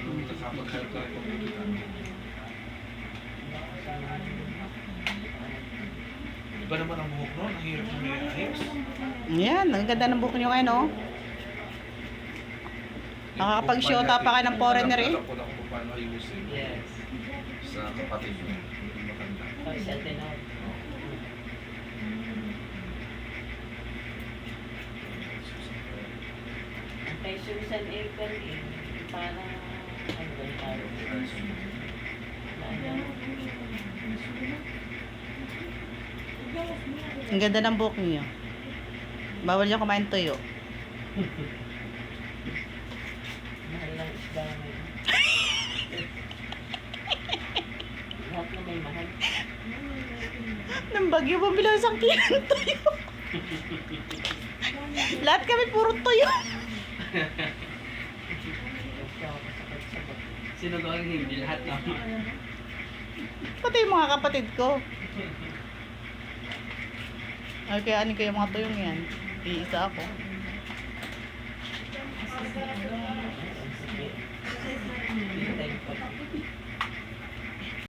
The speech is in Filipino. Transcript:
nung nakapag-help ka ito. Iba naman ang buhok nun, ang hirap na may ayos. Yan, ang ganda ng buhok nyo ngayon, oh. Nakakapag-shota pa kayo ng foreigner, eh. Alam ko na kung paano ayusin. Yes. Sa kapatid mo. Maganda. Oh, siya din ako. Ang kay Susan April eh, parang ano ba yung tawag? Ang ganda ng buhok niyo. Bawal niyo kumain tuyo. Mahal lang isda ngayon. Lahat na may mahal. Nang bagyo mo bilang isang kilo ng tuyo. Lahat kami puro tuyo. Sino ko ang hindi lahat na? Pati yung mga kapatid ko. Ay, kaya anin ko yung mga tuyong yan. Iisa ako.